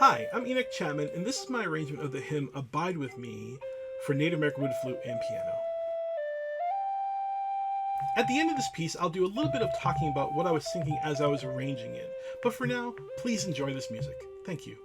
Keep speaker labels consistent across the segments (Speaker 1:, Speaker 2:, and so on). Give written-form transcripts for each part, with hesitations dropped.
Speaker 1: Hi, I'm Enoch Chapman, and this is my arrangement of the hymn Abide With Me for Native American Wood Flute and piano. At the end of this piece, I'll do a little bit of talking about what I was thinking as I was arranging it, but for now, please enjoy this music. Thank you.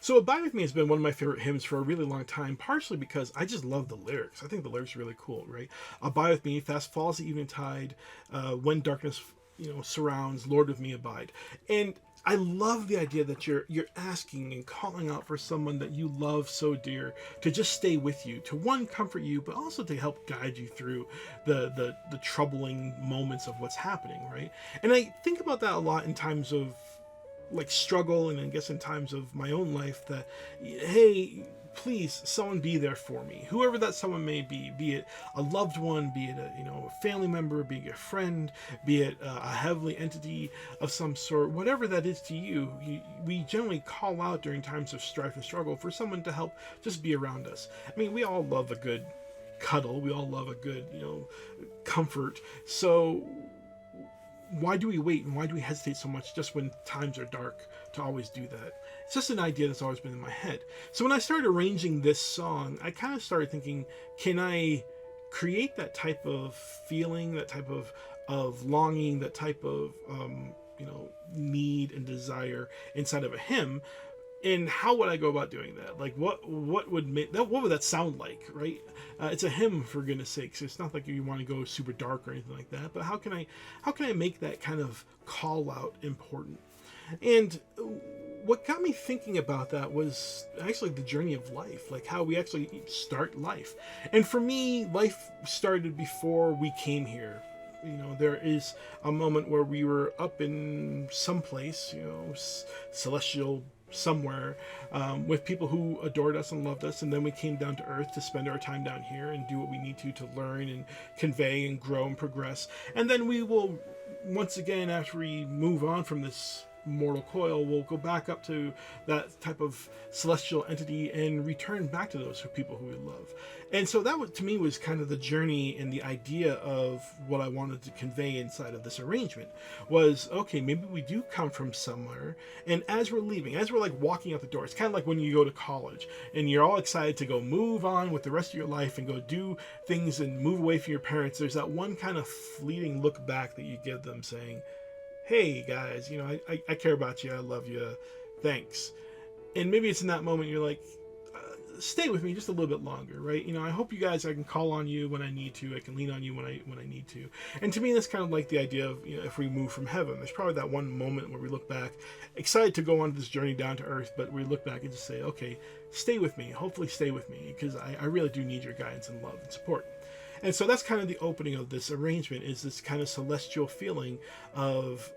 Speaker 1: So Abide With Me has been one of my favorite hymns for a really long time, partially because I just love the lyrics. I think the lyrics are really cool, right? Abide with me, fast falls the evening tide, when darkness surrounds, Lord with me abide. And I love the idea that you're asking and calling out for someone that you love so dear to just stay with you, to one comfort you, but also to help guide you through the troubling moments of what's happening, right? And I think about that a lot in times of like struggle, and I guess in times of my own life, that hey, please someone be there for me, whoever that someone may be it a loved one, be it a a family member, be it a friend, be it a heavenly entity of some sort, whatever that is to you, we generally call out during times of strife and struggle for someone to help just be around us. I mean, we all love a good cuddle, we all love a good comfort. So why do we wait, and why do we hesitate so much just when times are dark to always do that? It's just an idea that's always been in my head. So when I started arranging this song, I kind of started thinking, can I create that type of feeling, that type of longing, that type of need and desire inside of a hymn? And how would I go about doing that? Like, what would make that? What would that sound like, right? It's a hymn, for goodness sakes. It's not like you want to go super dark or anything like that. But how can I make that kind of call out important? And what got me thinking about that was actually the journey of life, like how we actually start life. And for me, life started before we came here. There is a moment where we were up in some place, celestial somewhere, with people who adored us and loved us, and then we came down to earth to spend our time down here and do what we need to learn and convey and grow and progress. And then we will, once again, after we move on from this mortal coil, we'll go back up to that type of celestial entity and return back to those people who we love. And so that was, to me, was kind of the journey and the idea of what I wanted to convey inside of this arrangement was, okay, maybe we do come from somewhere, and as we're leaving, as we're like walking out the door, it's kind of like when you go to college and you're all excited to go move on with the rest of your life and go do things and move away from your parents. There's that one kind of fleeting look back that you give them saying, hey guys, I care about you, I love you, thanks. And maybe it's in that moment you're like, stay with me just a little bit longer, right? I hope you guys, I can call on you when I need to, I can lean on you when I need to. And to me, that's kind of like the idea of, if we move from heaven, there's probably that one moment where we look back, excited to go on this journey down to earth, but we look back and just say, okay, stay with me, hopefully stay with me, because I really do need your guidance and love and support. And so that's kind of the opening of this arrangement, is this kind of celestial feeling of,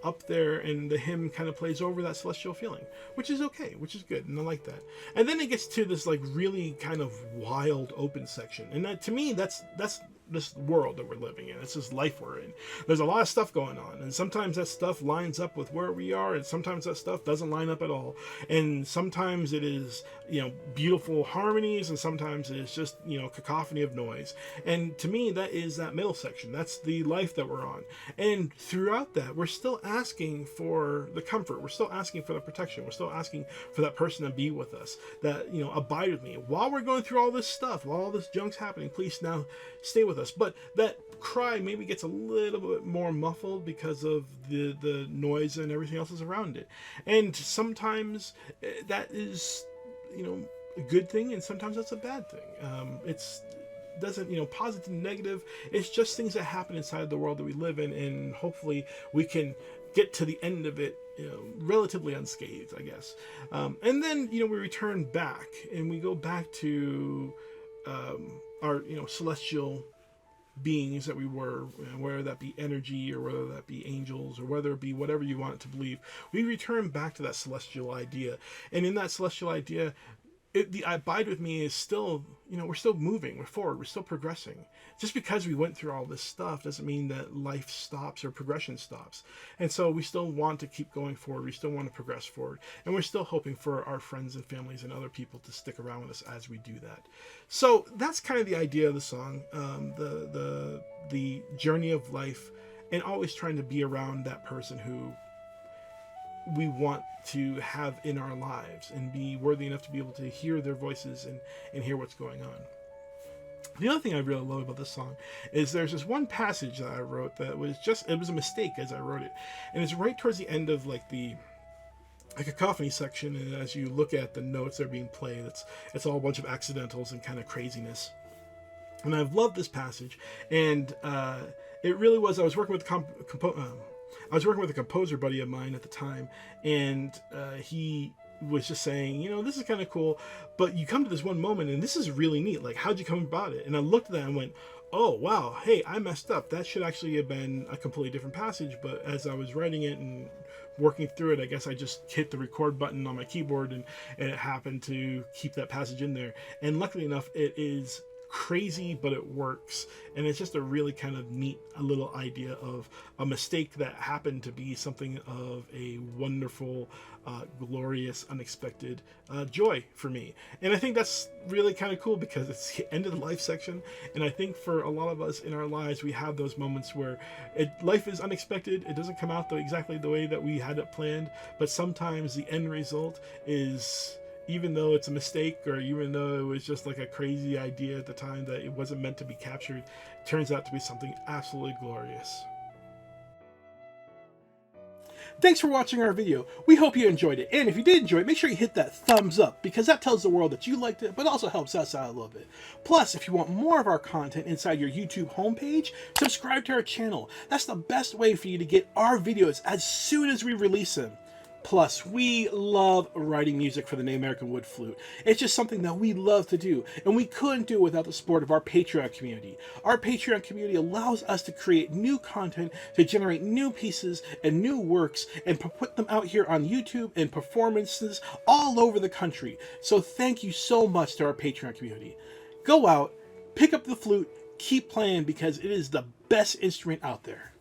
Speaker 1: up there, and the hymn kind of plays over that celestial feeling, which is okay, which is good, and I like that. And then it gets to this like really kind of wild open section, and that, to me, that's this world that we're living in. It's this life we're in. There's a lot of stuff going on, and sometimes that stuff lines up with where we are, and sometimes that stuff doesn't line up at all. And sometimes it is, beautiful harmonies, and sometimes it is just, cacophony of noise. And to me, that is that middle section. That's the life that we're on. And throughout that, we're still asking for the comfort. We're still asking for the protection. We're still asking for that person to be with us, that, abide with me while we're going through all this stuff, while all this junk's happening. Please now stay with us. But that cry maybe gets a little bit more muffled because of the noise and everything else is around it. And sometimes that is, a good thing, and sometimes that's a bad thing. It's doesn't, positive and negative. It's just things that happen inside the world that we live in, and hopefully we can get to the end of it relatively unscathed, I guess. And then, we return back, and we go back to our, celestial beings that we were, whether that be energy or whether that be angels or whether it be whatever you want to believe. We return back to that celestial idea, and in that celestial idea, the abide with me is still, we're still moving, we're forward, we're still progressing. Just because we went through all this stuff doesn't mean that life stops or progression stops. And so we still want to keep going forward, we still want to progress forward, and we're still hoping for our friends and families and other people to stick around with us as we do that. So that's kind of the idea of the song, the journey of life, and always trying to be around that person who we want to have in our lives and be worthy enough to be able to hear their voices and hear what's going on. The other thing I really love about this song is there's this one passage that I wrote that was it was a mistake as I wrote it. And it's right towards the end of the cacophony section, and as you look at the notes that are being played, it's all a bunch of accidentals and kind of craziness. And I've loved this passage, and it really was, I was working with I was working with a composer buddy of mine at the time, and he was just saying, you know, this is kind of cool, but you come to this one moment and this is really neat. Like, how'd you come about it? And I looked at that and went, oh, wow, hey, I messed up. That should actually have been a completely different passage. But as I was writing it and working through it, I guess I just hit the record button on my keyboard, and it happened to keep that passage in there. And luckily enough, it is crazy, but it works. And it's just a really kind of neat a little idea of a mistake that happened to be something of a wonderful, glorious, unexpected joy for me. And I think that's really kind of cool because it's the end of the life section. And I think for a lot of us in our lives, we have those moments where life is unexpected. It doesn't come out exactly the way that we had it planned, but sometimes the end result is, even though it's a mistake, or even though it was just like a crazy idea at the time that it wasn't meant to be captured, turns out to be something absolutely glorious. Thanks for watching our video. We hope you enjoyed it. And if you did enjoy it, make sure you hit that thumbs up, because that tells the world that you liked it, but also helps us out a little bit. Plus, if you want more of our content inside your YouTube homepage, subscribe to our channel. That's the best way for you to get our videos as soon as we release them. Plus, we love writing music for the Native American Wood Flute. It's just something that we love to do, and we couldn't do it without the support of our Patreon community. Our Patreon community allows us to create new content, to generate new pieces and new works, and put them out here on YouTube and performances all over the country. So thank you so much to our Patreon community. Go out, pick up the flute, keep playing, because it is the best instrument out there.